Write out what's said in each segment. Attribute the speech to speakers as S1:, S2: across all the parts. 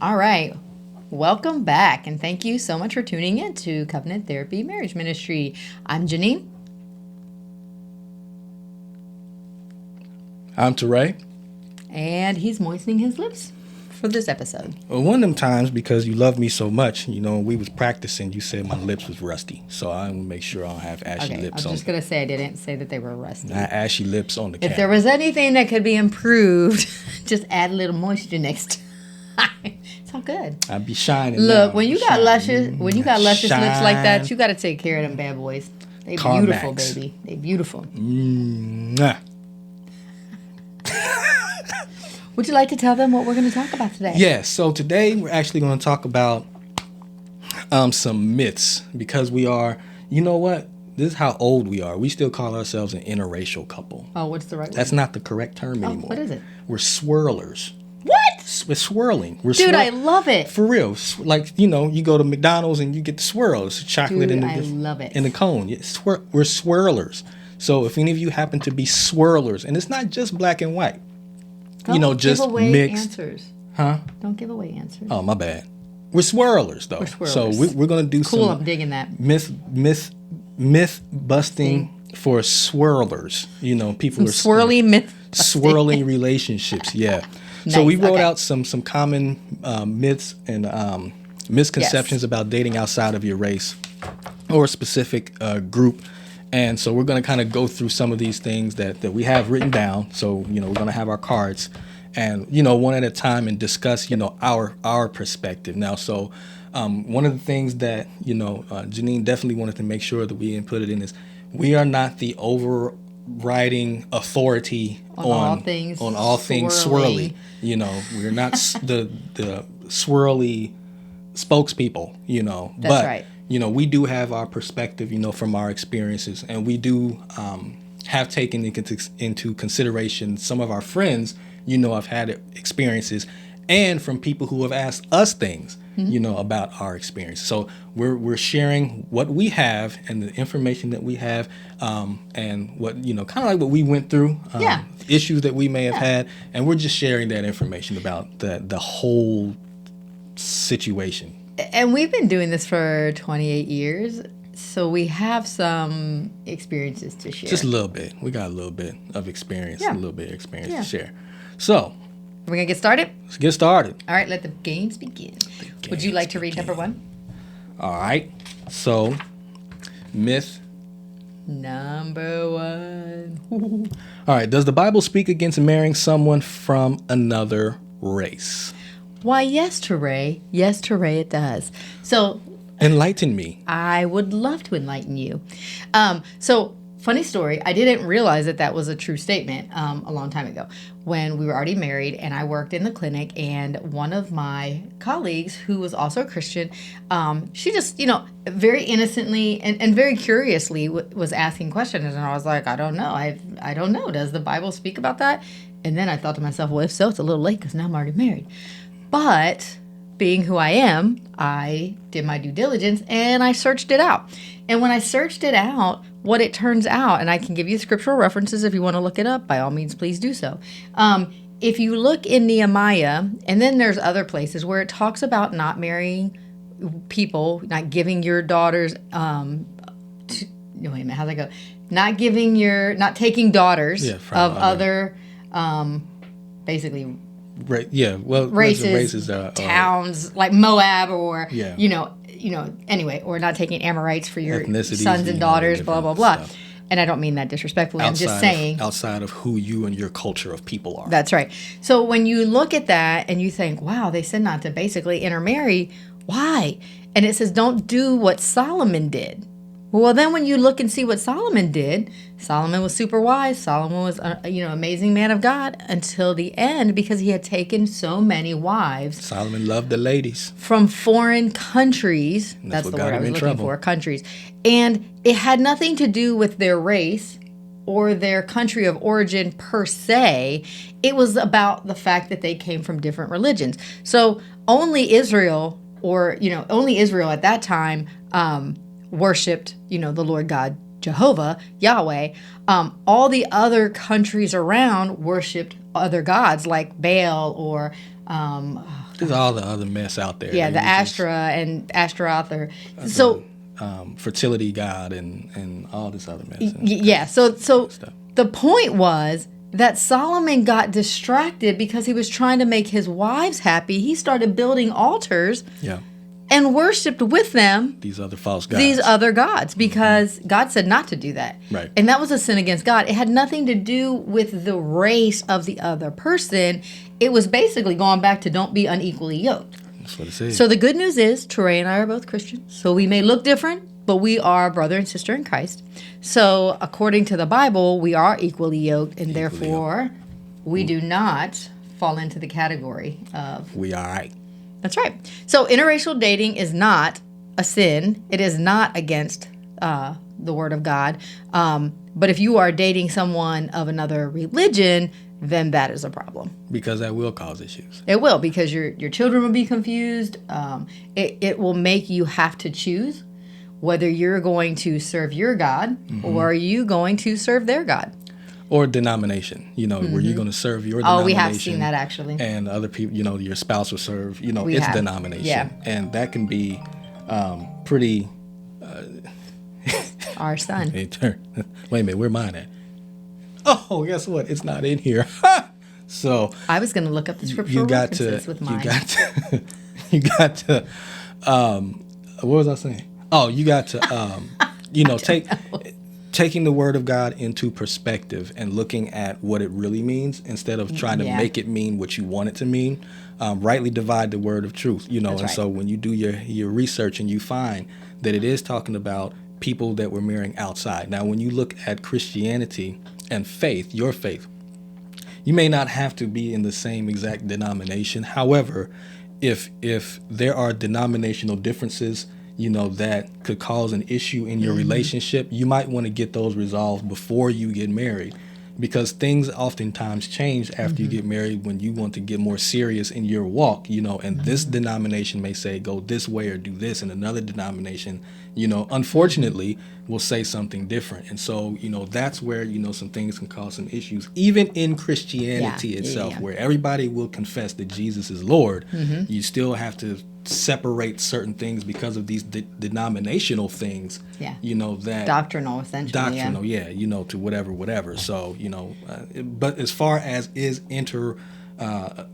S1: All right. Welcome back, and thank you so much for tuning in to Covenant Therapy Marriage Ministry. I'm Janine.
S2: I'm Teray.
S1: And he's moistening his lips for this episode.
S2: Well, one of them times, because you love me so much, when we was practicing, you said my lips was rusty. So I want to make sure I don't have ashy lips
S1: I'm
S2: on.
S1: just going to say I didn't say that they were rusty.
S2: Not ashy lips on the camera.
S1: If there was anything that could be improved, just add a little moisture next time. It's all good.
S2: I'd be shining.
S1: Look,
S2: now.
S1: when you got luscious lips like that, you got to take care of them bad boys. They beautiful, baby. They beautiful.
S2: Mwah.
S1: Would you like to tell them what we're going to talk about today?
S2: Yes. So today we're actually going to talk about some myths, because we are, you know what? This is how old we are. We still call ourselves an interracial couple.
S1: Oh, what's the right
S2: That's
S1: word?
S2: not the correct term anymore.
S1: What is it?
S2: We're swirlers.
S1: What?
S2: We're swirling.
S1: Dude, I love it.
S2: For real. Like, you go to McDonald's and you get the swirls, chocolate
S1: Dude,
S2: in
S1: I love it.
S2: in the cone. We're swirlers. So if any of you happen to be swirlers, and it's not just black and white,
S1: Don't
S2: just
S1: give away
S2: mixed.
S1: Answers.
S2: Huh?
S1: Don't give away answers.
S2: Oh, my bad. We're swirlers, though.
S1: We're swirlers.
S2: So we're going to do
S1: Cool,
S2: some
S1: I'm digging that.
S2: myth busting for swirlers. People
S1: Some
S2: are
S1: swirly myth.
S2: swirling relationships. Yeah. So
S1: Nice,
S2: we wrote
S1: okay.
S2: out some common myths and misconceptions about dating outside of your race or a specific group. And so we're going to kind of go through some of these things that we have written down. So, we're going to have our cards and, one at a time, and discuss, our perspective. Now, so one of the things that, Janine definitely wanted to make sure that we inputted in is we are not the overriding authority on all things swirly. We're not the swirly spokespeople,
S1: That's right.
S2: We do have our perspective, from our experiences, and we do have taken into consideration some of our friends, have had experiences, and from people who have asked us things, about our experience. So we're sharing what we have and the information that we have, and what, kind of like what we went through, issues that we may have had, and we're just sharing that information about the whole situation.
S1: And we've been doing this for 28 years, so we have some experiences to share.
S2: Just a little bit. We got a little bit of experience,
S1: Yeah.
S2: a little bit of experience to share. So,
S1: We're going to get started?
S2: let's get started.
S1: All right, let the games begin. Would you like to read number one?
S2: All right. So, myth.
S1: Number one.
S2: All right. Does the Bible speak against marrying someone from another race?
S1: Why, yes, Teray. Yes, Teray, it does. So
S2: Enlighten me.
S1: I would love to enlighten you. So funny story. I didn't realize that was a true statement a long time ago when we were already married and I worked in the clinic, and one of my colleagues who was also a Christian, she just, very innocently and very curiously was asking questions. And I was like, I don't know. I don't know. Does the Bible speak about that? And then I thought to myself, well, if so, it's a little late because now I'm already married. But being who I am, I did my due diligence and I searched it out. And when I searched it out, what it turns out, and I can give you scriptural references if you want to look it up, by all means, please do so. If you look in Nehemiah, and then there's other places where it talks about not marrying people, not giving your daughters, wait a minute, how's that go? Not taking daughters of other, basically,
S2: Right. Yeah. Well,
S1: races, towns like Moab, or anyway, or not taking Amorites for your sons and daughters, blah blah blah. Stuff. And I don't mean that disrespectfully. I'm just saying
S2: outside of who you and your culture of people are.
S1: That's right. So when you look at that and you think, wow, they said not to basically intermarry. Why? And it says don't do what Solomon did. Well, then when you look and see what Solomon did, Solomon was super wise. Solomon was, amazing man of God until the end because he had taken so many wives.
S2: Solomon loved the ladies.
S1: From foreign countries. That's the word I was looking for, countries. And it had nothing to do with their race or their country of origin per se. It was about the fact that they came from different religions. So only Israel at that time, worshipped, the Lord God, Jehovah, Yahweh. All the other countries around worshipped other gods like Baal or
S2: There's all the other mess out there.
S1: Yeah,
S2: that
S1: the
S2: we just-
S1: Astra and Ashtaroth. So
S2: fertility god and all this other mess.
S1: yeah, so
S2: Stuff.
S1: the point was that Solomon got distracted because he was trying to make his wives happy. He started building altars
S2: Yeah,
S1: and worshipped with them
S2: these other false gods.
S1: these other gods because God said not to do that.
S2: Right.
S1: And that was a sin against God. It had nothing to do with the race of the other person. It was basically going back to don't be unequally yoked.
S2: That's what it says.
S1: So the good news is Teray and I are both Christians. So we may look different, but we are brother and sister in Christ. So according to the Bible, we are equally yoked, and therefore we do not fall into the category of...
S2: we all right.
S1: That's right. So interracial dating is not a sin. It is not against the word of God. But if you are dating someone of another religion, then that is a problem.
S2: Because that will cause issues.
S1: It will, because your children will be confused. It will make you have to choose whether you're going to serve your God or are you going to serve their God.
S2: Or denomination, where you're going to serve your denomination.
S1: Oh, we have seen that actually.
S2: And other people, your spouse will serve,
S1: We
S2: its
S1: have.
S2: denomination.
S1: Yeah.
S2: And that can be pretty...
S1: Our son.
S2: Wait a minute, where mine at? Oh, guess what? It's not in here. So
S1: I was going to look up the scriptural references with mine.
S2: You got to, what was I saying? Oh, you got to, taking the word of God into perspective and looking at what it really means instead of trying to make it mean what you want it to mean. Rightly divide the word of truth,
S1: That's
S2: and
S1: right.
S2: so when you do your research and you find that it is talking about people that were marrying outside. Now, when you look at Christianity and faith, your faith, you may not have to be in the same exact denomination. However, if there are denominational differences, that could cause an issue in your relationship, you might want to get those resolved before you get married, because things oftentimes change after you get married when you want to get more serious in your walk, and this denomination may say go this way or do this, and another denomination, unfortunately will say something different. And so, that's where, some things can cause some issues, even in Christianity itself, where everybody will confess that Jesus is Lord. You still have to separate certain things because of these denominational things, that
S1: Doctrinal, essentially.
S2: doctrinal, to whatever. So, but as far as is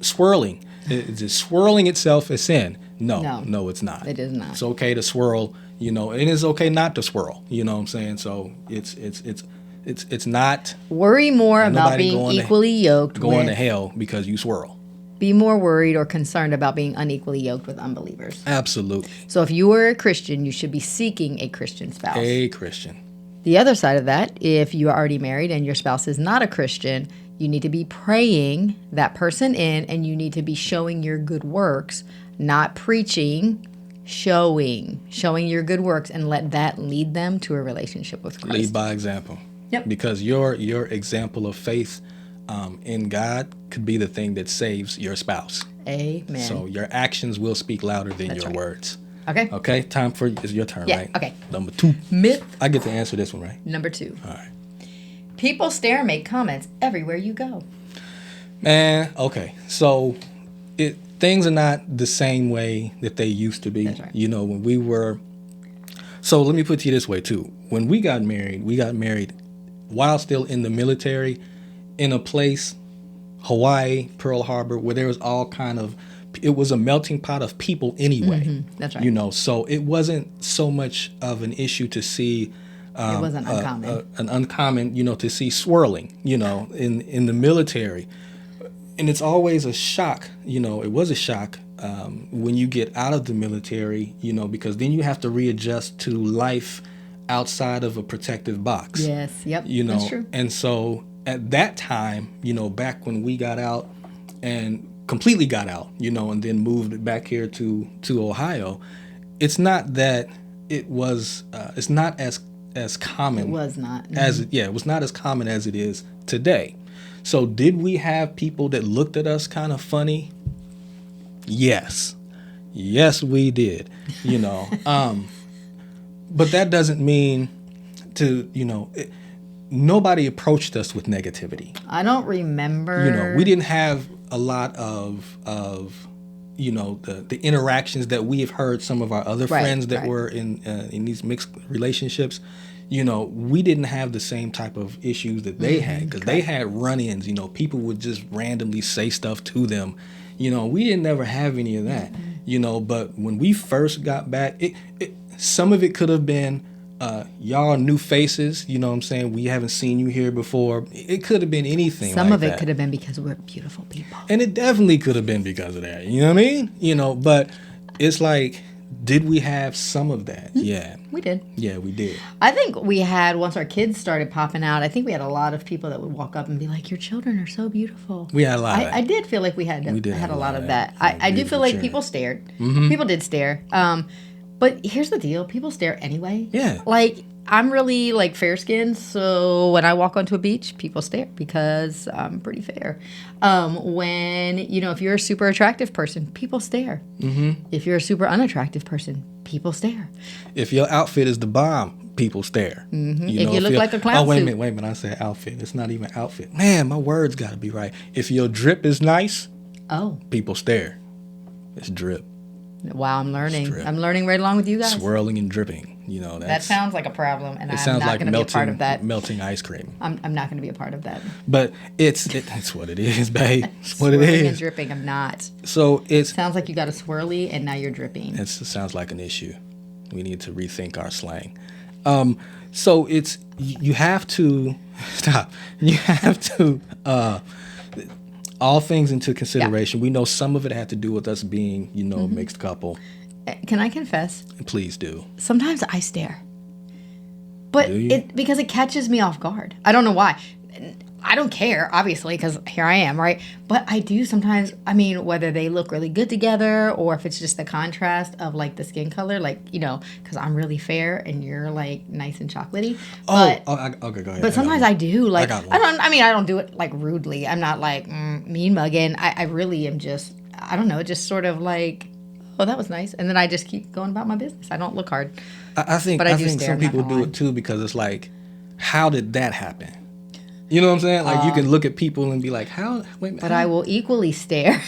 S2: swirling, is it swirling itself a sin? No, it's not.
S1: It is not.
S2: It's okay to swirl, and it's okay not to swirl. You know what I'm saying? So it's not
S1: Worry more about
S2: nobody
S1: being equally yoked
S2: going to
S1: with...
S2: hell because you swirl.
S1: Be more worried or concerned about being unequally yoked with unbelievers.
S2: Absolutely.
S1: So if you are a Christian, you should be seeking a Christian spouse.
S2: A Christian.
S1: The other side of that, if you are already married and your spouse is not a Christian, you need to be praying that person in, and you need to be showing your good works, not preaching, showing your good works, and let that lead them to a relationship with Christ.
S2: Lead by example.
S1: Yep.
S2: Because your example of faith in God could be the thing that saves your spouse.
S1: Amen.
S2: So your actions will speak louder than
S1: That's
S2: your
S1: right.
S2: words.
S1: Okay.
S2: Okay, it's your turn,
S1: Yeah,
S2: right?
S1: okay.
S2: Number 2.
S1: Myth
S2: I get to answer this one, right?
S1: number 2.
S2: All right.
S1: People stare and make comments everywhere you go.
S2: Man, okay. So things are not the same way that they used to be.
S1: That's right.
S2: When we were... So let me put it to you this way, too. When we got married while still in the military, in a place, Hawaii, Pearl Harbor, where there was all kind of... It was a melting pot of people anyway.
S1: That's right.
S2: So it wasn't so much of an issue to see...
S1: It wasn't uncommon.
S2: An uncommon, to see swirling, in the military. And it's always a shock, it was a shock when you get out of the military, because then you have to readjust to life outside of a protective box.
S1: Yes, yep, that's true.
S2: And so at that time, back when we got out and completely got out, and then moved back here to Ohio, it's not that it was, it's not as common.
S1: It was not.
S2: It was not as common as it is today. So did we have people that looked at us kind of funny? Yes, we did. But that doesn't mean nobody approached us with negativity.
S1: I don't remember.
S2: We didn't have a lot of the interactions that we have heard some of our other friends that were in these mixed relationships, we didn't have the same type of issues that they had, because they had run-ins. People would just randomly say stuff to them. We didn't never have any of that. But when we first got back, some of it could have been y'all new faces. You know what I'm saying? We haven't seen you here before. It could have been anything.
S1: Some of it could have been because we're beautiful people,
S2: and it definitely could have been because of that. You know what I mean? But it's like, did we have some of that? Yeah.
S1: We did.
S2: Yeah, we did.
S1: I think we had, once our kids started popping out, I think we had a lot of people that would walk up and be like, your children are so beautiful.
S2: We had a lot of that.
S1: I did feel like we had a lot of that.
S2: Yeah,
S1: I do feel like people stared. People did stare. But here's the deal. People stare anyway.
S2: Yeah.
S1: Like, I'm really, like, fair-skinned, so when I walk onto a beach, people stare because I'm pretty fair. When, if you're a super attractive person, people stare. If you're a super unattractive person, people stare.
S2: If your outfit is the bomb, people stare.
S1: If you look like a clown
S2: wait a
S1: suit.
S2: minute. I said outfit. It's not even outfit. Man, my words got to be right. If your drip is nice, people stare. It's drip.
S1: Wow, I'm learning. I'm learning right along with you guys.
S2: Swirling and dripping.
S1: That sounds like a problem, and
S2: I'm
S1: not
S2: like
S1: going to be a part of that.
S2: Melting ice cream.
S1: I'm not going to be a part of that.
S2: But it's what it is, babe. It's what it is.
S1: Swirling and dripping, I'm not.
S2: So
S1: sounds like you got a swirly, and now you're dripping.
S2: It sounds like an issue. We need to rethink our slang. So you have to stop. You have to all things into consideration. We know some of it had to do with us being, a mixed couple.
S1: Can I confess?
S2: Please do.
S1: Sometimes I stare. But because it catches me off guard. I don't know why. I don't care, obviously, because here I am, right? But I do sometimes, whether they look really good together or if it's just the contrast of, like, the skin color, like, because I'm really fair and you're, like, nice and chocolatey.
S2: Okay, go ahead.
S1: But sometimes I do. Like, I don't do it, like, rudely. I'm not, like, mean mugging. I really am just, I don't know, just sort of like, oh, that was nice. And then I just keep going about my business. I don't look hard.
S2: I think some people do it, too, because it's like, how did that happen? You know what I'm saying? Like, you can look at people and be like,
S1: But I will equally stare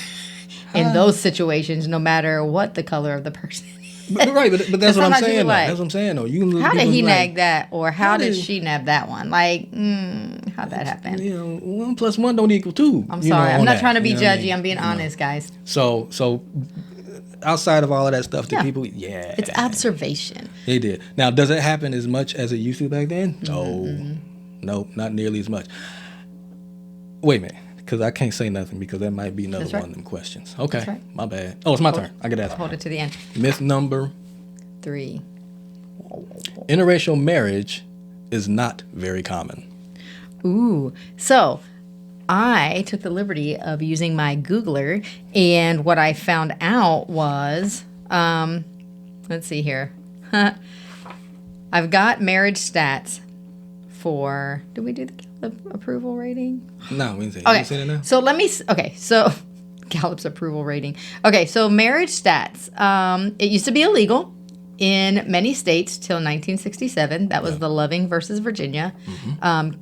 S1: in those situations, no matter what the color of the person is.
S2: But that's what I'm saying. Like, that's what I'm saying, though. You can look
S1: how did he nag that? Or how did she nab that one? Like, how'd that happen?
S2: 1 + 1 don't equal 2.
S1: I'm sorry. I'm not trying to be judgy. I'm being honest, guys.
S2: So outside of all of that stuff, the people, it's
S1: observation.
S2: They did. Now, does it happen as much as it used to back then? No. Nope, not nearly as much. Wait a minute, because I can't say nothing because that might be another one of them questions. Okay, right. My bad. Oh, it's my turn. I get that.
S1: Hold it to the end.
S2: Myth number
S1: 3.
S2: Interracial marriage is not very common.
S1: Ooh, so I took the liberty of using my Googler, and what I found out was, let's see here. I've got marriage stats for, did we do the Gallup approval rating?
S2: No, we didn't say.
S1: Okay,
S2: you say that now?
S1: so let me, so Gallup's approval rating. Okay, so marriage stats. It used to be illegal in many states till 1967. That was the Loving versus Virginia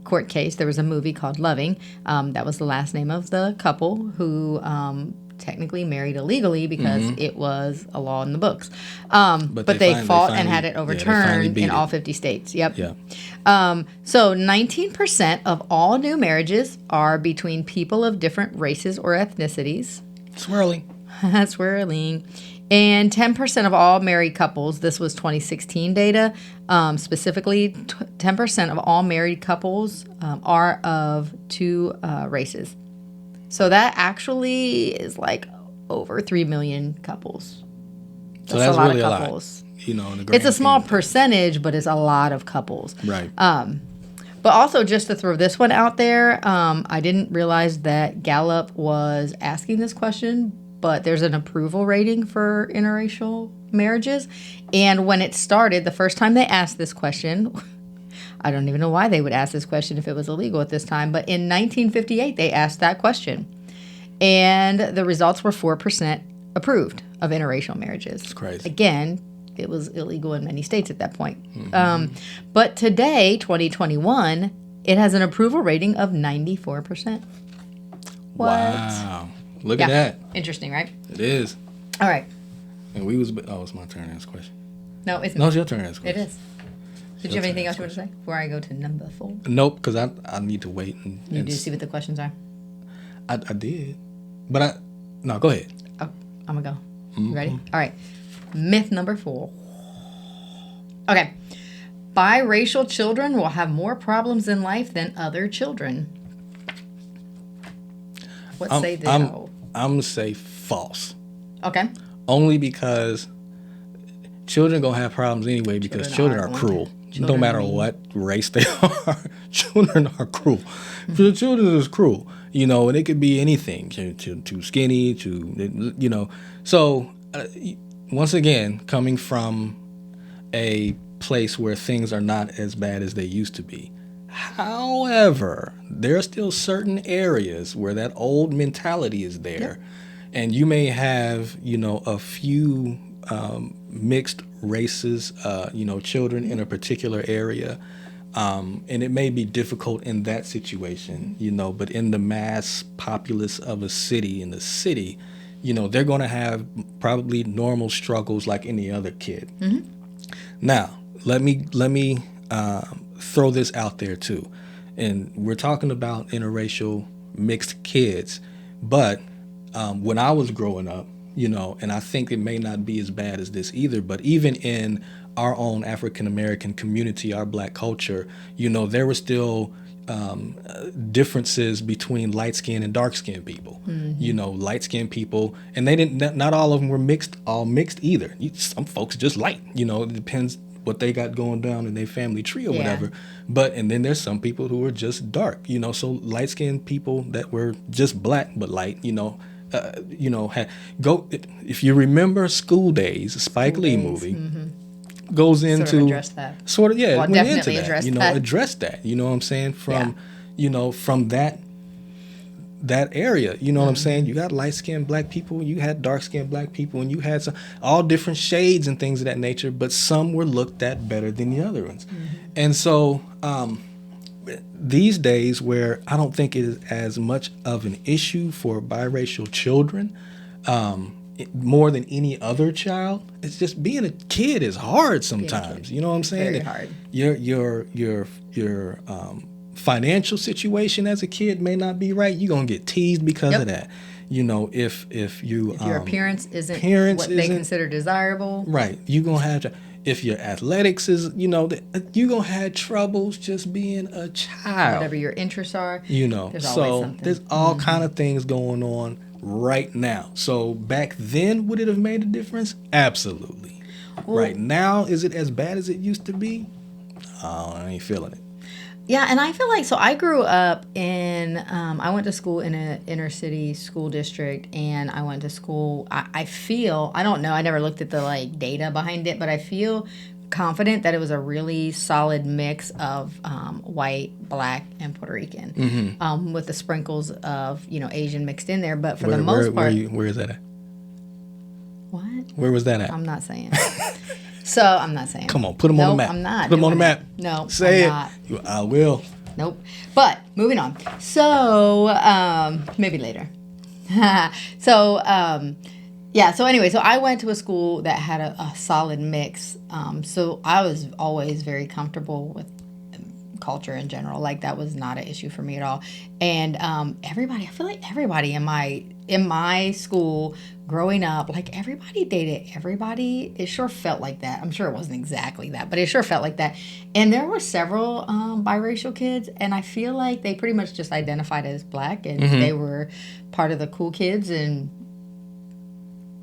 S1: court case. There was a movie called Loving. That was the last name of the couple who technically married illegally because it was a law in the books. But they fought and had it overturned in all 50 states. Yep.
S2: Yeah.
S1: So 19% of all new marriages are between people of different races or ethnicities.
S2: Swirling.
S1: Swirling. And 10% of all married couples, this was 2016 data, specifically 10% of all married couples are of 2 races. So that actually is like over 3 million couples.
S2: That's a lot really of couples. A lot.
S1: It's a small percentage, but it's a lot of couples.
S2: Right.
S1: But also, just to throw this one out there, I didn't realize that Gallup was asking this question, but there's an approval rating for interracial marriages. And when it started, the first time they asked this question, I don't even know why they would ask this question if it was illegal at this time, but in 1958, they asked that question. And the results were 4% approved of interracial marriages.
S2: That's crazy.
S1: Again, it was illegal in many states at that point. But today, 2021, it has an approval rating of 94%. What?
S2: Wow. Look at that.
S1: Interesting, right?
S2: It is.
S1: All right.
S2: And we was, it's my turn to ask a question.
S1: No, it's
S2: No, it's your turn to ask a
S1: It
S2: question.
S1: is. Did you have anything else you want to say before I go to number 4?
S2: Nope, because I need to wait.
S1: You do see what the questions are?
S2: I did. But no, go ahead.
S1: Oh, I'm going to go. You ready? All right. Myth number 4. Okay. Biracial children will have more problems in life than other children. What say thou?
S2: I'm going to say false.
S1: Okay.
S2: Only because children going to have problems anyway because children are cruel. No matter what race they are, children are cruel. The children is cruel, and it could be anything, too skinny, So, once again, coming from a place where things are not as bad as they used to be. However, there are still certain areas where that old mentality is there. Yep. And you may have, a few mixed races, children in a particular area. And it may be difficult in that situation, but in the mass populace of a city, they're going to have probably normal struggles like any other kid. Mm-hmm. Now, let me throw this out there too. And we're talking about interracial mixed kids, but when I was growing up, and I think it may not be as bad as this either, but even in our own African American community, our Black culture, there were still differences between light skinned and dark skinned people. Mm-hmm. Light skinned people, and they didn't. Not all of them were mixed either. Some folks just light. It depends what they got going down in their family tree or whatever. And then there's some people who are just dark. So light skinned people that were just black but light. If you remember School Days, a Spike Lee movie. Mm-hmm. Goes into
S1: sort of address that.
S2: Went
S1: definitely
S2: into that. Address that. You know what I'm saying? From that area. You know what I'm saying? You got light-skinned Black people, you had dark-skinned Black people, and you had all different shades and things of that nature, but some were looked at better than the other ones. Mm-hmm. And so these days, where I don't think it is as much of an issue for biracial children, more than any other child, it's just being a kid is hard sometimes. You know what I'm saying?
S1: Very hard.
S2: Your financial situation as a kid may not be right. You're gonna get teased because of that. If
S1: your appearance isn't what they consider desirable,
S2: right? You're gonna have if your athletics is, you're gonna have troubles just being a child.
S1: Whatever your interests are,
S2: there's always something. There's all kind of things going on right now. So back then, would it have made a difference? Absolutely. Well, right now, is it as bad as it used to be? I ain't feeling it.
S1: Yeah, and I feel like, so I grew up in, I went to school in an inner city school district, and I went to school, I feel, I don't know, I never looked at the data behind it, but I feel confident that it was a really solid mix of white, Black, and Puerto Rican, mm-hmm. With the sprinkles of Asian mixed in there. But for the most part,
S2: where is that at?
S1: What?
S2: Where was that at?
S1: I'm not saying. So I'm not saying.
S2: Come on, put them on the map.
S1: I'm not.
S2: Put them on the map.
S1: No,
S2: say
S1: I'm
S2: it. I will.
S1: Nope. But moving on. So maybe later. So anyway, so I went to a school that had a solid mix. So I was always very comfortable with culture in general. That was not an issue for me at all. And everybody, I feel like everybody in my school growing up, everybody dated everybody. It sure felt like that. I'm sure it wasn't exactly that, but it sure felt like that. And there were several biracial kids, and I feel like they pretty much just identified as Black, and mm-hmm. they were part of the cool kids, and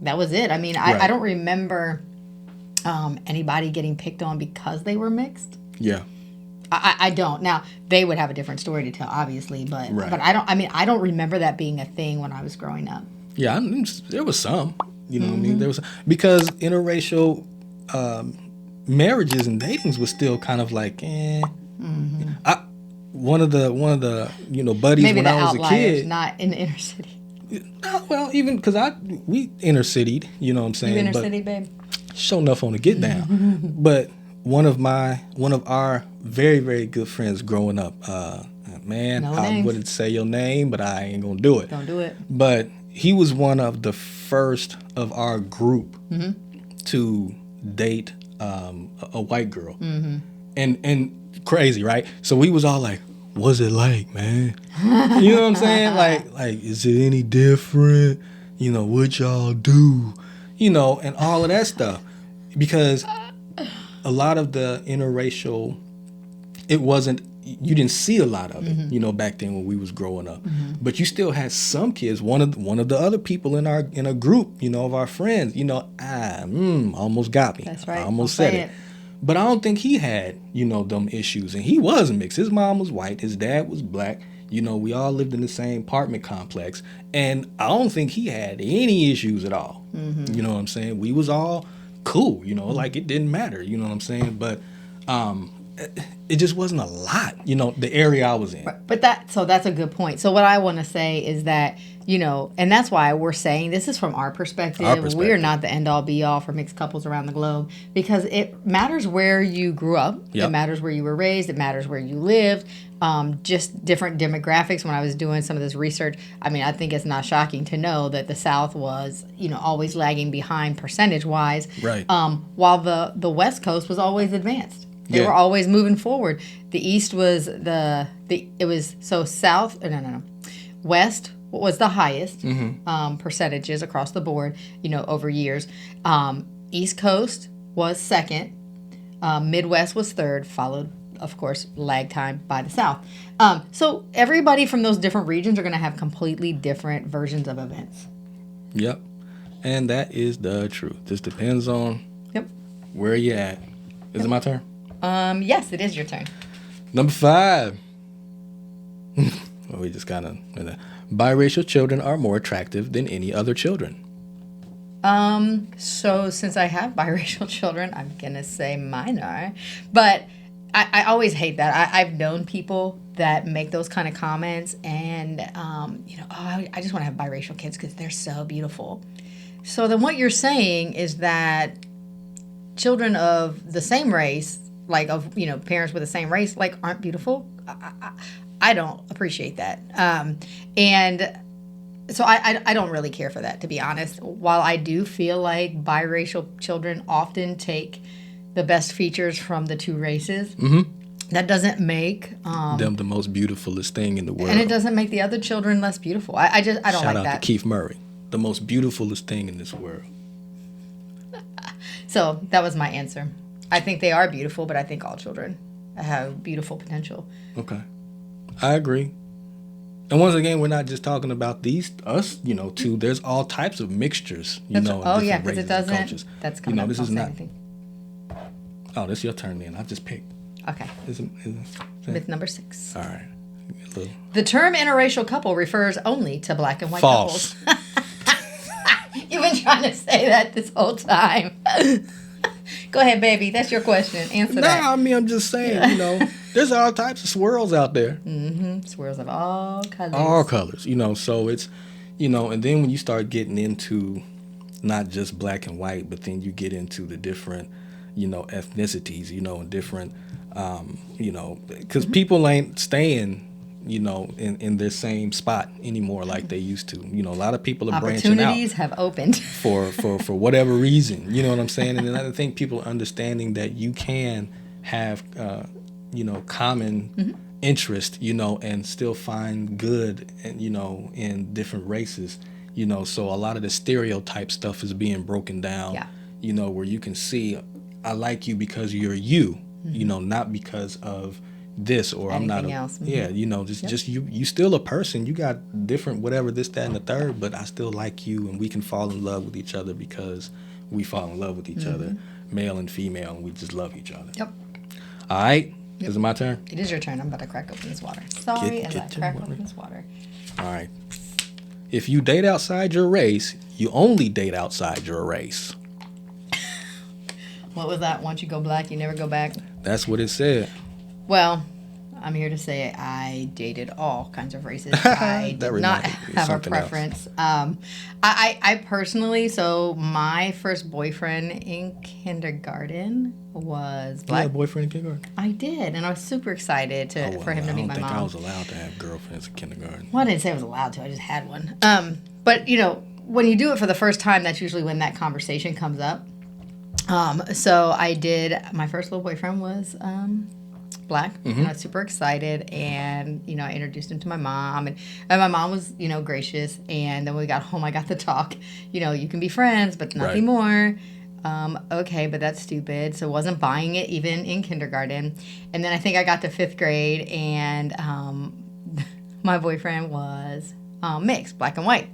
S1: that was it. I mean, right. I don't remember anybody getting picked on because they were mixed.
S2: Yeah.
S1: I don't. Now, they would have a different story to tell, obviously, but
S2: right.
S1: but I don't remember that being a thing when I was growing up.
S2: Yeah, there was some. You know mm-hmm. what I mean? There was because interracial marriages and datings was still kind of Mm-hmm. One of the buddies
S1: maybe
S2: when I was a kid,
S1: not in the inner city.
S2: Well, even because we inner citied, you know what I'm saying?
S1: You inner city, babe?
S2: Show enough on the get down. But one of our very, very good friends growing up, I wouldn't say your name, but I ain't gonna do it.
S1: Don't do it.
S2: But he was one of the first of our group to date a white girl. And crazy, right? So we was all like, what's it like, man? You know what I'm saying? Like, is it any different? You know, what y'all do? You know, and all of that stuff. Because a lot of the interracial, it wasn't, you didn't see a lot of it, you know, back then when we was growing up. But you still had some kids, one of the other people in a group, you know, of our friends, you know, almost got me.
S1: That's right.
S2: I almost said it. But I don't think he had, you know, them issues. And he was mixed. His mom was white. His dad was black. You know, we all lived in the same apartment complex. And I don't think he had any issues at all. You know what I'm saying? We was all cool, you know, like it didn't matter. You know what I'm saying? But it just wasn't a lot, you know, the area I was in.
S1: But that's a good point. So what I want to say is that, you know, and that's why we're saying this is from our perspective. We are not the end all be all for mixed couples around the globe, because it matters where you grew up. It matters where you were raised. It matters where you lived. Just different demographics. When I was doing some of this research, I mean, I think it's not shocking to know that the South was, you know, always lagging behind percentage wise.
S2: Right.
S1: While the West Coast was always advanced. They were always moving forward. The East was West was the highest percentages across the board, you know, over years. East Coast was second. Midwest was third, followed, of course, lag time by the South. So everybody from those different regions are going to have completely different versions of events.
S2: Yep. And that is the truth. Just depends on where you're at. Is it my turn?
S1: Yes, it is your turn.
S2: Number 5. Well, we just kind of... Biracial children are more attractive than any other children.
S1: So since I have biracial children, I'm going to say mine are. But I always hate that. I've known people that make those kind of comments and, you know, I just want to have biracial kids because they're so beautiful. So then what you're saying is that children of the same race, like of, you know, parents with the same race, like aren't beautiful. I don't appreciate that. And so I don't really care for that, to be honest. While I do feel like biracial children often take the best features from the two races, that doesn't make
S2: them the most beautifulest thing in the world.
S1: And it doesn't make the other children less beautiful. I don't like that.
S2: Shout out to Keith Murray, the most beautifulest thing in this world.
S1: So that was my answer. I think they are beautiful, but I think all children have beautiful potential.
S2: Okay. I agree. And once again, we're not just talking about us, you know, two. There's all types of mixtures, you know.
S1: Oh, yeah, because it doesn't. That's coming up.
S2: This is not. Anything. Oh, this is your turn then. I just picked.
S1: Okay. Myth number 6.
S2: All right.
S1: The term interracial couple refers only to black and white
S2: False.
S1: couples. You've been trying to say that this whole time. Go ahead, baby. That's your question. Answer that.
S2: I mean, I'm just saying, you know, there's all types of swirls out there.
S1: Swirls of all colors.
S2: All colors, you know, so it's, you know, and then when you start getting into not just black and white, but then you get into the different, you know, ethnicities, you know, and different, you know, because people ain't staying, you know, in their same spot anymore like they used to. You know, a lot of people are branching out.
S1: Opportunities have opened.
S2: for whatever reason, you know what I'm saying? And then I think people are understanding that you can have, you know, common interest, you know, and still find good, and you know, in different races, you know. So a lot of the stereotype stuff is being broken down, you know, where you can see, I like you because you're you, you know, not because of this or
S1: anything
S2: I'm not
S1: else.
S2: You know, just you still a person. You got different whatever, this, that, and the third, but I still like you, and we can fall in love with each other because we fall in love with each other, male and female, and we just love each other.
S1: Yep.
S2: All right. Is it my turn?
S1: It is your turn. I'm about to crack open this water. Sorry, as I crack open this water.
S2: All right. If you date outside your race, you only date outside your race.
S1: What was that? Once you go black, you never go back?
S2: That's what it said.
S1: Well, I'm here to say I dated all kinds of races. I did not have a preference. I personally, so my first boyfriend in kindergarten was black.
S2: You had a boyfriend in kindergarten?
S1: I did, and I was super excited for him to meet my mom.
S2: I don't think I was allowed to have girlfriends in kindergarten.
S1: Well, I didn't say I was allowed to. I just had one. But, when you do it for the first time, that's usually when that conversation comes up. So I did, my first little boyfriend was black, and I was super excited, and, I introduced him to my mom, and my mom was, gracious, and then when we got home, I got the talk, you can be friends, but nothing more. Okay, but that's stupid. So wasn't buying it even in kindergarten. And then I think I got to 5th grade, and my boyfriend was mixed, black and white.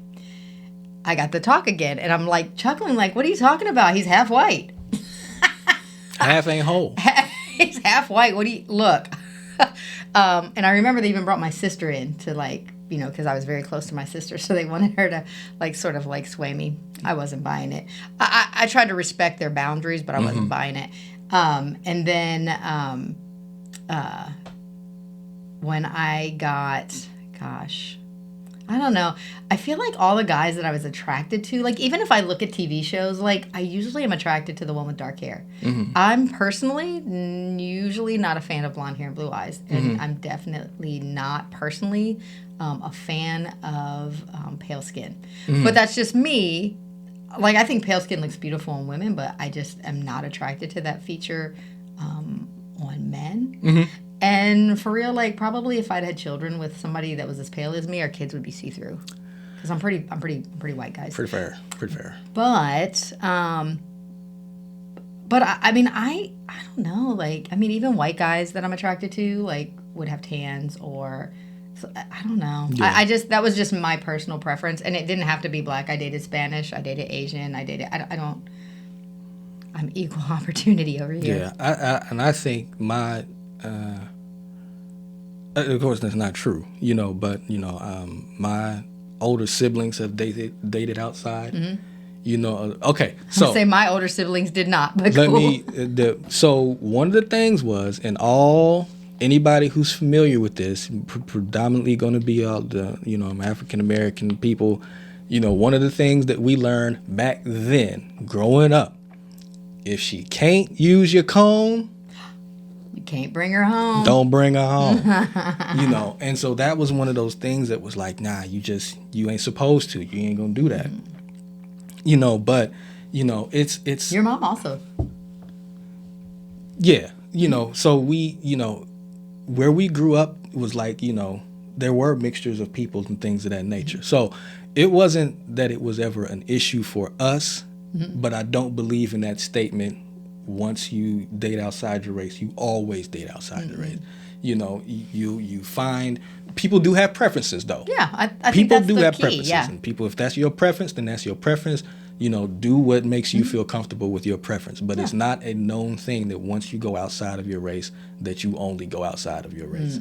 S1: I got to talk again, and I'm like chuckling, like, what are you talking about? He's half white.
S2: Half ain't whole.
S1: He's half white. What do you look? And I remember they even brought my sister in to because I was very close to my sister, so they wanted her to sort of sway me. I wasn't buying it. I tried to respect their boundaries, but I wasn't buying it. And then when I got, I don't know. I feel like all the guys that I was attracted to, even if I look at TV shows, I usually am attracted to the one with dark hair. I'm personally usually not a fan of blonde hair and blue eyes. And I'm definitely not personally a fan of pale skin. But that's just me. I think pale skin looks beautiful in women, but I just am not attracted to that feature on men. And for real, probably if I'd had children with somebody that was as pale as me, our kids would be see-through. Because I'm pretty white, guys.
S2: Pretty fair.
S1: But I don't know. Even white guys that I'm attracted to, would have tans or... So, I don't know. Yeah. That was just my personal preference. And it didn't have to be black. I dated Spanish. I dated Asian. I'm equal opportunity over here.
S2: Yeah. I think my... of course, that's not true, but, my older siblings have dated outside, okay. So
S1: I'll say my older siblings did not, but cool.
S2: So one of the things was, anybody who's familiar with this, predominantly going to be all the, African-American people, one of the things that we learned back then, growing up, if she can't use your comb,
S1: can't bring her home.
S2: Don't bring her home. And so that was one of those things that was like, nah, you ain't supposed to. You ain't gonna do that. But it's
S1: your mom also.
S2: Yeah. So we, where we grew up was there were mixtures of peoples and things of that nature. So it wasn't that it was ever an issue for us, but I don't believe in that statement. Once you date outside your race, you always date outside your race. You find people do have preferences though.
S1: Yeah, I think
S2: people
S1: that's
S2: do
S1: the
S2: have
S1: key,
S2: preferences, and people, if that's your preference, then that's your preference. Do what makes you feel comfortable with your preference. But it's not a known thing that once you go outside of your race, that you only go outside of your race.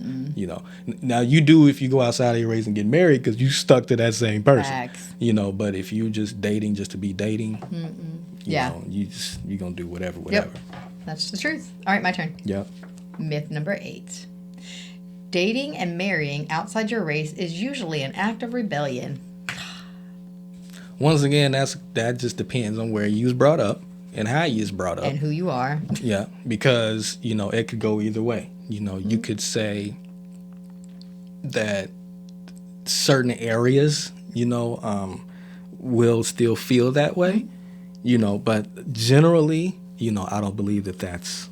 S2: Now you do if you go outside of your race and get married because you stuck to that same person.
S1: Facts.
S2: But if you're just dating just to be dating. You're gonna do whatever.
S1: Yep. That's the truth. All right, my turn.
S2: Yep.
S1: Myth number 8. Dating and marrying outside your race is usually an act of rebellion.
S2: Once again, that just depends on where you was brought up and how you was brought up.
S1: And who you are.
S2: Yeah, because, it could go either way. You could say that certain areas, will still feel that way. But generally, I don't believe that that's.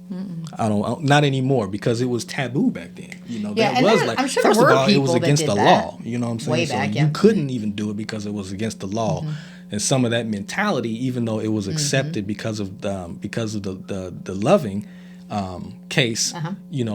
S2: Not anymore because it was taboo back then.
S1: I'm sure
S2: first
S1: there were
S2: of all, it was
S1: people
S2: against
S1: that
S2: the
S1: did
S2: law.
S1: that
S2: You know what I'm saying?
S1: way back,
S2: you couldn't even do it because it was against the law, and some of that mentality, even though it was accepted because of the loving case,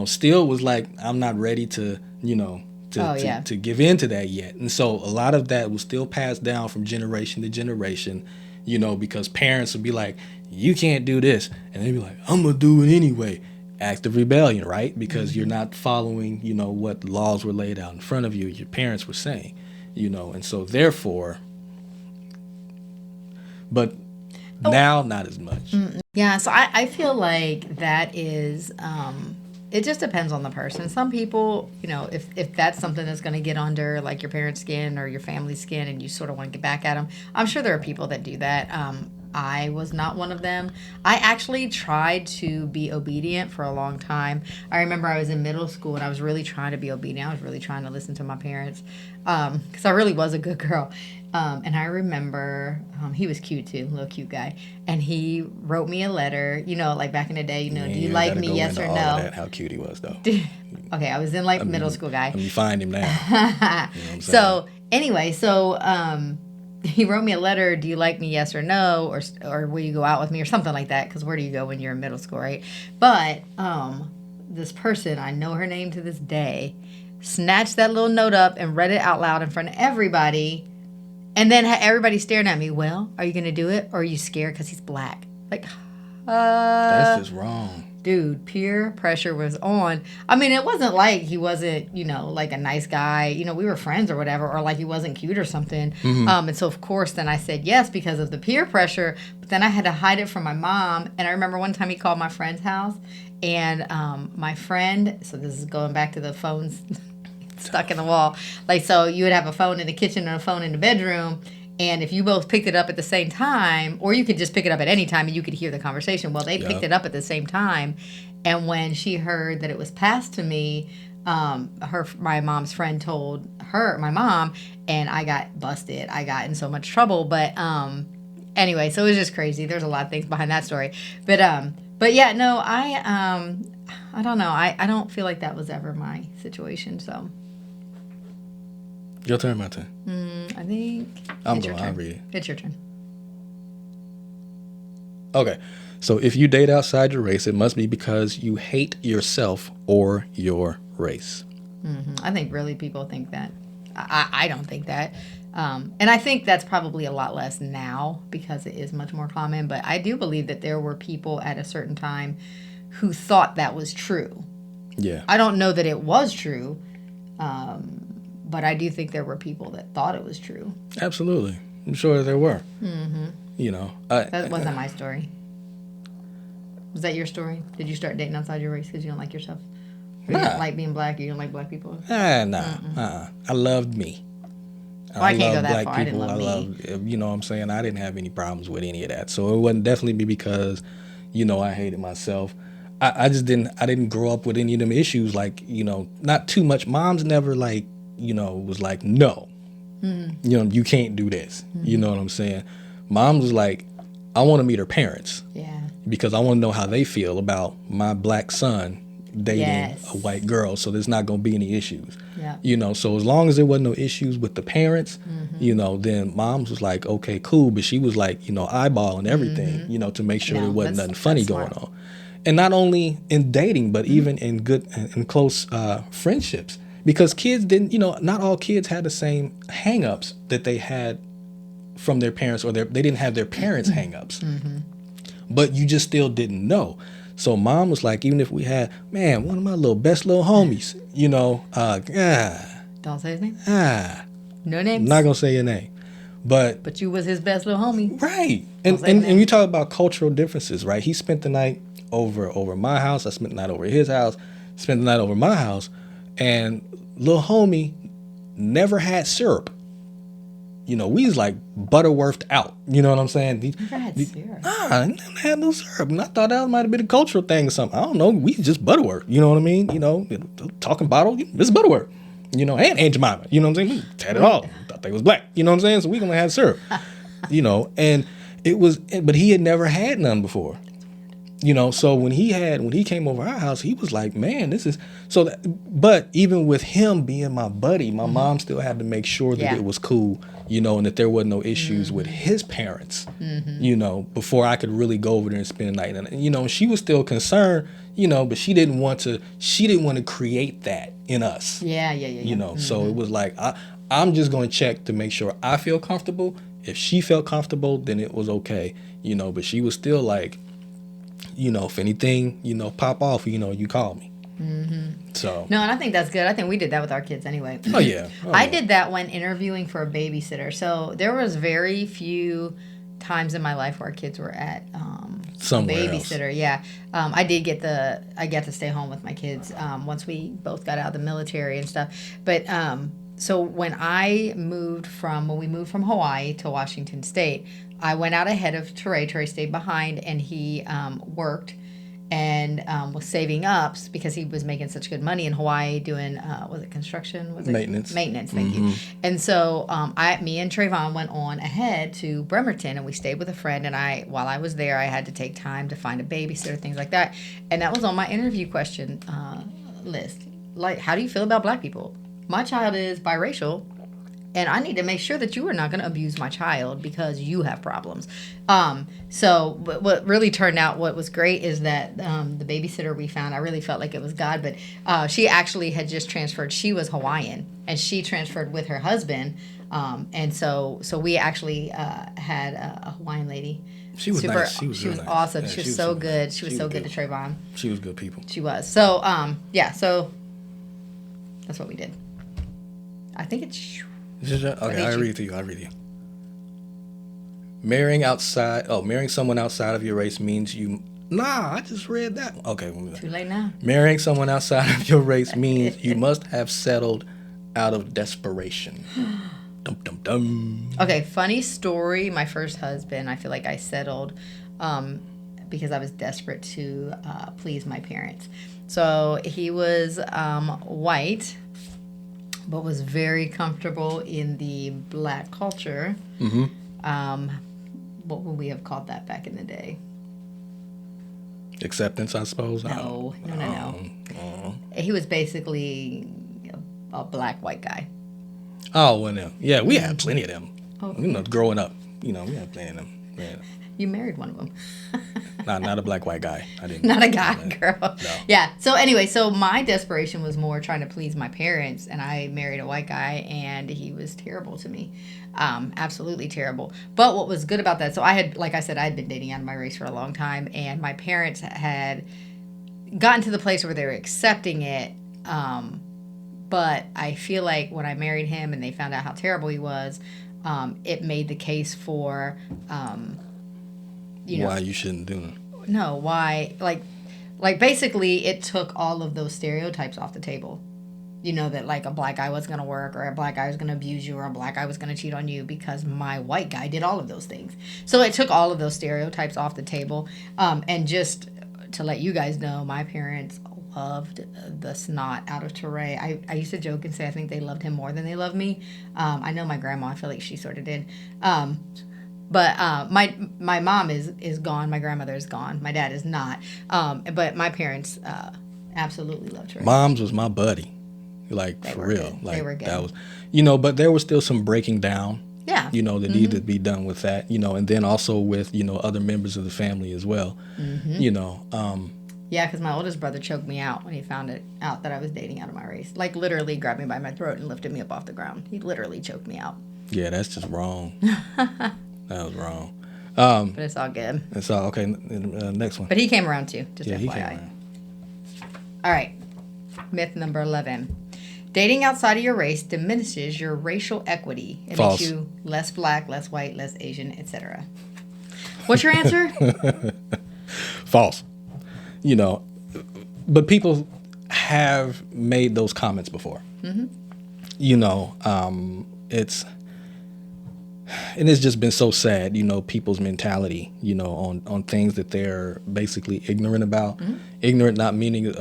S2: still was like, I'm not ready to to give in to that yet. And so a lot of that was still passed down from generation to generation, because parents would be like, you can't do this. And they'd be like, I'm going to do it anyway. Act of rebellion, right? Because you're not following, what laws were laid out in front of you, your parents were saying, and so therefore, but now not as much.
S1: Yeah, so I feel like that is, it just depends on the person. Some people, if that's something that's going to get under your parents' skin or your family's skin and you sort of want to get back at them, I'm sure there are people that do that. I was not one of them. I actually tried to be obedient for a long time. I remember I was in middle school and I was really trying to be obedient. I was really trying to listen to my parents because I really was a good girl. And I remember he was cute too, little cute guy. And he wrote me a letter, like back in the day, do you like me, yes or no?
S2: That, how cute he was, though.
S1: Okay, I was in middle school guy.
S2: Let me find him now. You know what I'm
S1: so anyway, he wrote me a letter, do you like me, yes or no? Or will you go out with me or something like that? Because where do you go when you're in middle school, right? But this person, I know her name to this day, snatched that little note up and read it out loud in front of everybody. And then had everybody staring at me. Well, are you going to do it? Or are you scared because he's black? Like,
S2: that's just wrong.
S1: Dude, peer pressure was on. I mean, it wasn't like he wasn't, like a nice guy. We were friends or whatever. Or like he wasn't cute or something.
S2: Mm-hmm.
S1: And so, of course, then I said yes because of the peer pressure. But then I had to hide it from my mom. And I remember one time he called my friend's house. And my friend, so this is going back to the phones stuck in the wall. Like, so you would have a phone in the kitchen and a phone in the bedroom. And if you both picked it up at the same time, or you could just pick it up at any time and you could hear the conversation. Well, they picked it up at the same time. And when she heard that it was passed to me, my mom's friend told my mom, and I got busted. I got in so much trouble. But anyway, so it was just crazy. There's a lot of things behind that story. But yeah, no, I don't know. I don't feel like that was ever my situation. So.
S2: Your turn, my turn.
S1: I think
S2: I'll read.
S1: It's your turn.
S2: Okay. So if you date outside your race, it must be because you hate yourself or your race.
S1: Mm-hmm. I think really people think that. I don't think that. And I think that's probably a lot less now because it is much more common. But I do believe that there were people at a certain time who thought that was true.
S2: Yeah.
S1: I don't know that it was true. But I do think there were people that thought it was true.
S2: Absolutely. I'm sure there were.
S1: Mm-hmm. That wasn't my story. Was that your story? Did you start dating outside your race because you don't like yourself? Or you don't like being black or you don't like black people?
S2: Nah. I loved me.
S1: Well, I can't go that far. I didn't love me.
S2: You know what I'm saying? I didn't have any problems with any of that. So it wouldn't definitely be because, I hated myself. I just didn't grow up with any of them issues. Like, not too much. Mom's never was like, no, you can't do this. Mm-hmm. You know what I'm saying? Mom was like, I want to meet her parents.
S1: Yeah.
S2: Because I want to know how they feel about my black son dating a white girl. So there's not going to be any issues. Yeah. So as long as there wasn't no issues with the parents, then Mom's was like, okay, cool. But she was like, eyeballing everything, to make sure there wasn't nothing funny going on. And not only in dating, but even in good and close friendships. Because kids didn't, not all kids had the same hang-ups that they had from their parents, or they didn't have their parents' hang-ups. Mm-hmm. But you just still didn't know. So Mom was like, even if we had, one of my best little homies,
S1: Don't say his name? No names?
S2: I'm not going to say your name. But
S1: you was his best little homie.
S2: Right. And you talk about cultural differences, right? He spent the night over my house. I spent the night over his house. Spent the night over my house. And little homie never had syrup. We was like Butterworthed out. You know what I'm saying?
S1: Never had syrup.
S2: I never had no syrup. And I thought that might have been a cultural thing or something. I don't know. We just Butterworth. You know what I mean? Talking bottle, it's Butterworth. And Aunt Jemima. You know what I'm saying? We had it all. Thought they was black. You know what I'm saying? So we gonna have syrup. And it was, but he had never had none before. So when he came over our house, he was like, man, this is so that, but even with him being my buddy, my mom still had to make sure that it was cool, and that there wasn't no issues with his parents, before I could really go over there and spend the night. And, she was still concerned, but she didn't want to create that in us.
S1: Yeah.
S2: So it was like, I'm just going to check to make sure I feel comfortable. If she felt comfortable, then it was okay, but she was still like, if anything, pop off, you call me. Mm-hmm. So.
S1: No, and I think that's good. I think we did that with our kids anyway.
S2: Oh, yeah.
S1: I did that when interviewing for a babysitter. So there was very few times in my life where kids were at
S2: somewhere
S1: babysitter.
S2: Else.
S1: Yeah. I got to stay home with my kids once we both got out of the military and stuff. But so when we moved from Hawaii to Washington State, I went out ahead of Teray. Teray stayed behind, and he worked. and was saving up because he was making such good money in Hawaii doing was it construction? Was it maintenance? Thank you. And so me and Trayvon went on ahead to Bremerton, and we stayed with a friend. And while I was there, I had to take time to find a babysitter, things like that. And that was on my interview question list. Like, how do you feel about black people? My child is biracial, and I need to make sure that you are not going to abuse my child because you have problems. So what really turned out, what was great is that the babysitter we found, I really felt like it was God, but she actually had just transferred. She was Hawaiian, and she transferred with her husband. And so we actually had a Hawaiian lady.
S2: She was nice. She was
S1: nice. Awesome. Yeah, she was so good. Nice. She was so good to Trayvon.
S2: She was good people.
S1: She was. So, so that's what we did. I think it's...
S2: Okay, I'll read to you. Marrying someone outside of your race means you... Nah, I just read that. Okay.
S1: Too late now.
S2: Marrying someone outside of your race means you must have settled out of desperation. Dum, dum, dum.
S1: Okay, funny story. My first husband, I feel like I settled because I was desperate to please my parents. So he was white, but was very comfortable in the black culture. Mm-hmm. What would we have called that back in the day?
S2: Acceptance, I suppose.
S1: No. He was basically a black white guy.
S2: Oh, well, yeah, we had plenty of them. Oh, you know, growing up, we had plenty of them. Yeah.
S1: You married one of them.
S2: Not a black white guy. I didn't.
S1: Not a guy, girl. No. Yeah. So anyway, my desperation was more trying to please my parents, and I married a white guy, and he was terrible to me, absolutely terrible. But what was good about that? So I had been dating out of my race for a long time, and my parents had gotten to the place where they were accepting it. But I feel like when I married him, and they found out how terrible he was, it made the case for.
S2: Why you shouldn't do it?
S1: No, why? Like basically, it took all of those stereotypes off the table. You know, that like a black guy was going to work, or a black guy was going to abuse you, or a black guy was going to cheat on you because my white guy did all of those things. So it took all of those stereotypes off the table. And just to let you guys know, my parents loved the snot out of Teray. I used to joke and say I think they loved him more than they loved me. I know my grandma, I feel like she sort of did. But my mom is gone. My grandmother is gone. My dad is not. But my parents absolutely loved her.
S2: Mom's was my buddy, like
S1: they
S2: for real.
S1: Good.
S2: Like
S1: they were good.
S2: That was, but there was still some breaking down.
S1: Yeah.
S2: That needed to be done with that. And then also with other members of the family as well. Mm-hmm.
S1: Yeah, because my oldest brother choked me out when he found it out that I was dating out of my race. Like literally grabbed me by my throat and lifted me up off the ground. He literally choked me out.
S2: Yeah, that's just wrong. That was wrong.
S1: But it's all good.
S2: It's all okay. Next one.
S1: But he came around too, just FYI.
S2: He came around.
S1: All right. Myth number 11. Dating outside of your race diminishes your racial equity. It
S2: False.
S1: Makes you less black, less white, less Asian, etc. What's your answer?
S2: False. But people have made those comments before. Mm-hmm. It's just been so sad, people's mentality, on things that they're basically ignorant about. Mm-hmm. Ignorant not meaning,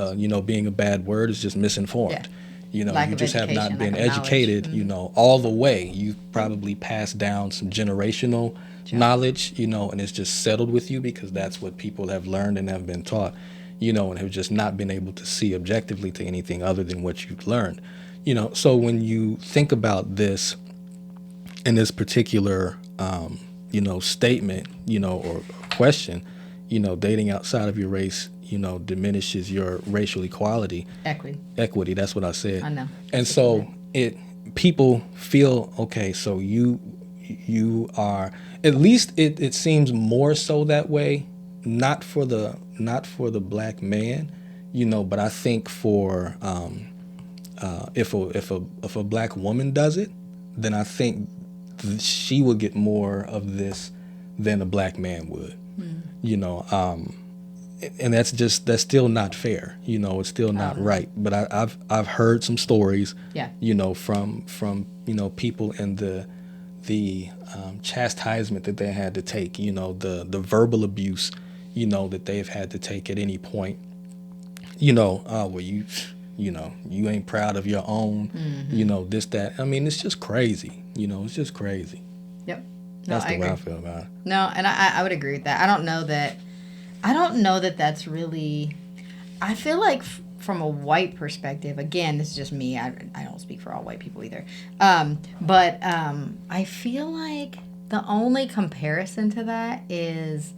S2: being a bad word, it's just misinformed.
S1: Yeah.
S2: You just have not been educated, all the way. You probably passed down some generational knowledge, and it's just settled with you because that's what people have learned and have been taught, and have just not been able to see objectively to anything other than what you've learned. So when you think about this in this particular, statement, or question, dating outside of your race, diminishes your racial equality. Equity, that's what I said.
S1: I know.
S2: And so people feel, okay, so you are, at least it seems more so that way, not for the black man, but I think for if a black woman does it, then I think she would get more of this than a black man would. And that's still not fair. It's still not right. But I've heard some stories, from people and the chastisement that they had to take, the verbal abuse, that they've had to take at any point. Well, you ain't proud of your own, this, that. I mean, it's just crazy. It's just crazy.
S1: Yep. No,
S2: That's the way I feel about it.
S1: No, and I would agree with that. I don't know that that's really, I feel like from a white perspective, again, this is just me. I don't speak for all white people either. But I feel like the only comparison to that is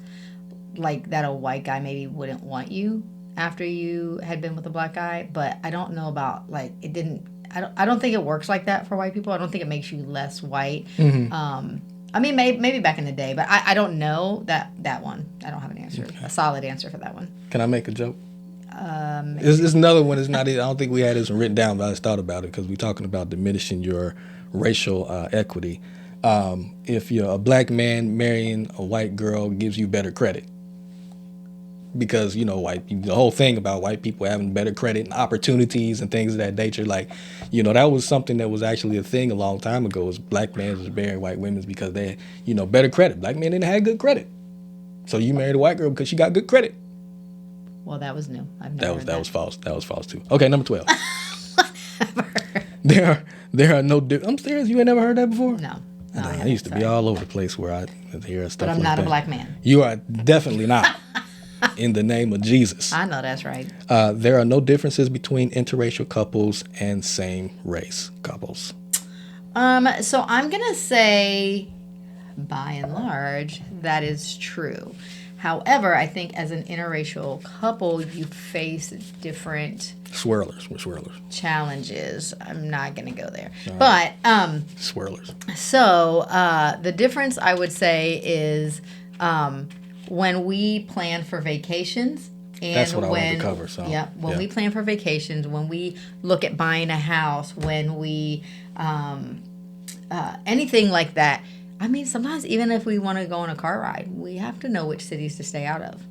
S1: like that a white guy maybe wouldn't want you after you had been with a black guy, but I don't know about like it didn't. I don't think it works like that for white people. I don't think it makes you less white. I mean, maybe back in the day, but I don't know that one. I don't have an answer, a solid answer for that one.
S2: Can I make a joke? It's another one. It's not. I don't think we had this written down, but I just thought about it because we're talking about diminishing your racial equity. If you're a black man marrying a white girl gives you better credit. Because the whole thing about white people having better credit and opportunities and things of that nature, like that was something that was actually a thing a long time ago. Was black men was marrying white women because they had better credit. Black men didn't have good credit, so you married a white girl because she got good credit.
S1: Well, that was new. I've never heard
S2: that was false. That was false too. Okay, number 12. There are no. I'm serious. You ain't never heard that before?
S1: No.
S2: I used to be all over the place where I hear stuff.
S1: But I'm not a black man.
S2: You are definitely not. In the name of Jesus.
S1: I know that's right.
S2: There are no differences between interracial couples and same-race couples.
S1: So I'm going to say, by and large, that is true. However, I think as an interracial couple, you face different...
S2: Swirlers. We're swirlers.
S1: Challenges. I'm not going to go there.
S2: All
S1: right. But...
S2: swirlers.
S1: So, the difference, I would say, is... when we plan for vacations, and
S2: that's what I wanted to cover. So
S1: when we plan for vacations, when we look at buying a house, when we anything like that. I mean, sometimes even if we want to go on a car ride, we have to know which cities to stay out of.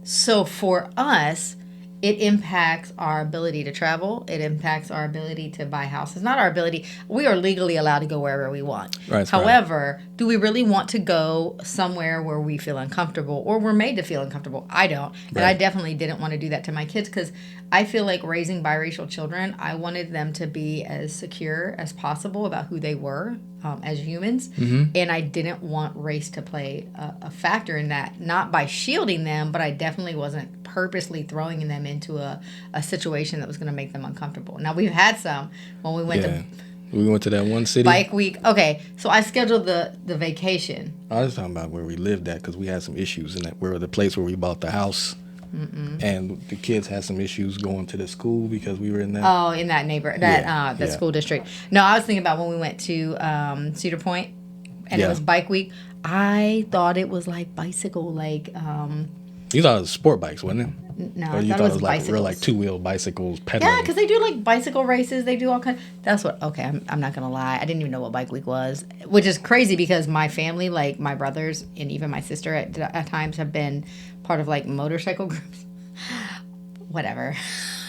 S1: So for us, it impacts our ability to travel. It impacts our ability to buy houses. Not our ability. We are legally allowed to go wherever we want.
S2: Right,
S1: however, do we really want to go somewhere where we feel uncomfortable or we're made to feel uncomfortable? I don't. Right. And I definitely didn't want to do that to my kids because I feel like raising biracial children, I wanted them to be as secure as possible about who they were as humans. Mm-hmm. And I didn't want race to play a factor in that. Not by shielding them, but I definitely wasn't purposely throwing them into a situation that was going to make them uncomfortable. Now, we've had some when we went
S2: to that one city.
S1: Bike week. Okay, so I scheduled the vacation.
S2: I was talking about where we lived at because we had some issues in that. Where the place where we bought the house. Mm-mm. And the kids had some issues going to the school because we were in that.
S1: Oh, in that school district. No, I was thinking about when we went to Cedar Point, and it was bike week. I thought it was like bicycle, like.
S2: You thought it was sport bikes, wasn't it?
S1: No,
S2: or you
S1: thought it was
S2: like
S1: bicycles.
S2: real like 2-wheel bicycles pedaling.
S1: Yeah, because they do like bicycle races. They do all kinds. That's what. Okay, I'm not gonna lie. I didn't even know what bike week was, which is crazy because my family, like my brothers and even my sister, at times have been part of like motorcycle groups. Whatever.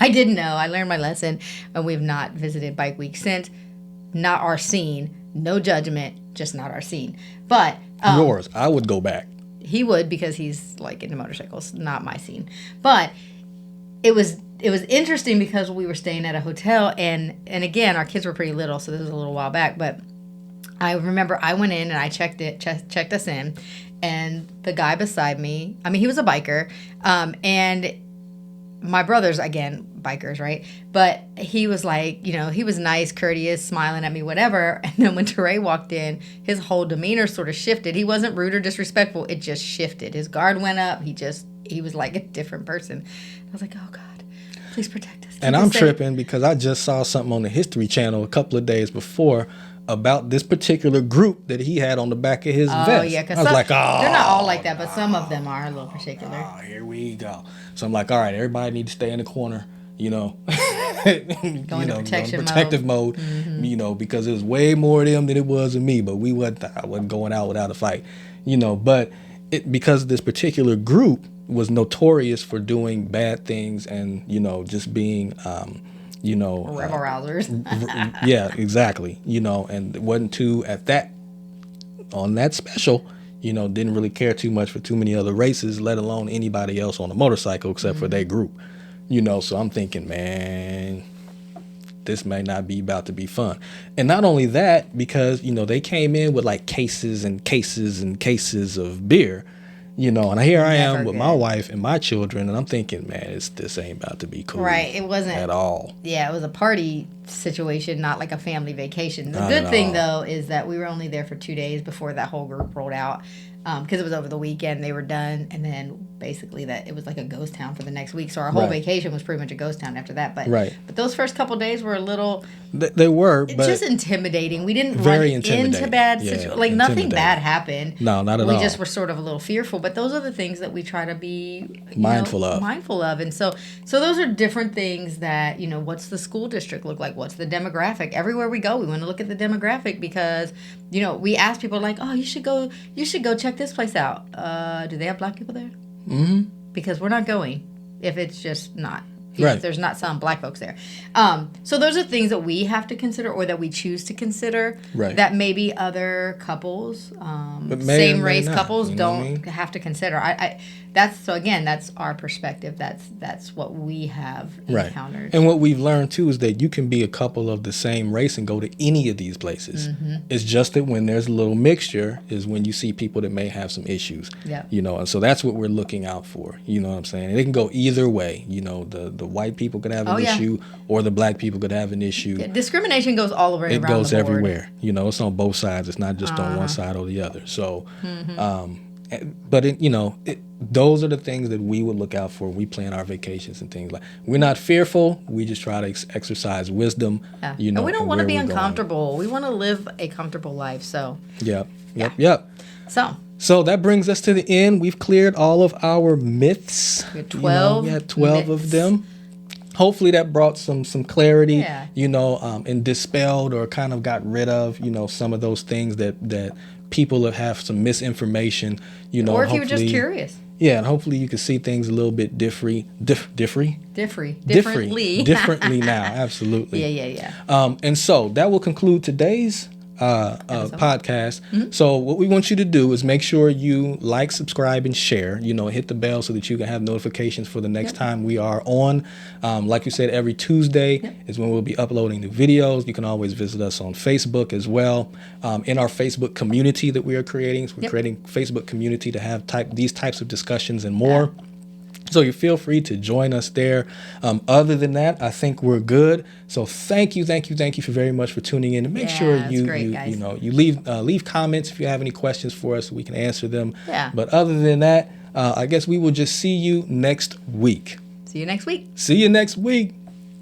S1: I didn't know. I learned my lesson, and we've not visited bike week since. Not our scene. No judgment. Just not our scene. But
S2: yours. I would go back.
S1: He would because he's like into motorcycles, not my scene. But it was interesting because we were staying at a hotel and again our kids were pretty little, so this was a little while back. But I remember I went in and I checked us in, and the guy beside me, I mean he was a biker, and my brothers, again, bikers, right? But he was like, he was nice, courteous, smiling at me, whatever. And then when Teray walked in, his whole demeanor sort of shifted. He wasn't rude or disrespectful. It just shifted. His guard went up. He was like a different person. I was like, oh, God, please protect us.
S2: And I'm tripping because I just saw something on the History Channel a couple of days before about this particular group that he had on the back of his vest.
S1: Oh, yeah. Because they're not all like that, but some of them are a little particular.
S2: Oh, here we go. So I'm like, all right, everybody needs to stay in the corner,
S1: Going into protective
S2: mode,
S1: mm-hmm.
S2: Because it was way more of them than it was of me, but I wasn't going out without a fight, but because this particular group was notorious for doing bad things and, just being,
S1: rebel rousers.
S2: Yeah, exactly. And it wasn't too on that special, didn't really care too much for too many other races, let alone anybody else on a motorcycle except for their group. So I'm thinking, man, this may not be about to be fun. And not only that, because, they came in with like cases and cases and cases of beer, and here I am with my wife and my children, and I'm thinking, man, this ain't about to be cool.
S1: Right. It wasn't
S2: at all.
S1: Yeah, it was a party situation, not like a family vacation. The good thing, though, is that we were only there for 2 days before that whole group rolled out. Because it was over the weekend, they were done, and then basically that it was like a ghost town for the next week. So our whole vacation was pretty much a ghost town after that. But those first couple days were a little.
S2: They were, but
S1: just intimidating. We didn't run into bad situations. Like nothing bad happened.
S2: No, not at all.
S1: We just were sort of a little fearful. But those are the things that we try to be
S2: mindful
S1: of. And so those are different things that what's the school district look like? What's the demographic? Everywhere we go, we want to look at the demographic because we ask people like, oh, you should go check this place out. Do they have black people there?
S2: Mm-hmm.
S1: Because we're not going if it's just not.
S2: Right.
S1: If there's not some black folks there. So those are things that we have to consider or that we choose to consider that maybe other couples, same race couples don't have to consider. That's our perspective. That's what we have encountered.
S2: And what we've learned too is that you can be a couple of the same race and go to any of these places.
S1: Mm-hmm.
S2: It's just that when there's a little mixture is when you see people that may have some issues.
S1: Yeah.
S2: And so that's what we're looking out for. You know what I'm saying? And it can go either way. The white people could have an issue or the black people could have an issue.
S1: Yeah, discrimination goes all around the board.
S2: It goes everywhere. It's on both sides. It's not just on one side or the other. So, but those are the things that we would look out for when we plan our vacations and things like. We're not fearful. We just try to exercise wisdom.
S1: Yeah. And we don't want to be uncomfortable. We want to live a comfortable life. So.
S2: Yep.
S1: So
S2: that brings us to the end. We've cleared all of our myths.
S1: We had 12.
S2: We had 12 of them. Hopefully that brought some clarity, and dispelled or kind of got rid of, some of those things that people have some misinformation,
S1: Or if you were just curious.
S2: Yeah, and hopefully you can see things a little bit differently now. Absolutely.
S1: Yeah.
S2: And so that will conclude today's podcast. Mm-hmm. So what we want you to do is make sure you like, subscribe, and share. Hit the bell so that you can have notifications for the next time we are on. Like you said, every Tuesday is when we'll be uploading the videos. You can always visit us on Facebook as well. In our Facebook community that we are creating, so we're creating Facebook community to have these types of discussions and more. So you feel free to join us there. Other than that, I think we're good. So thank you very much for tuning in. And make sure you leave comments if you have any questions for us. We can answer them.
S1: Yeah.
S2: But other than that, I guess we will just see you next week.
S1: See you next week.
S2: See you next week.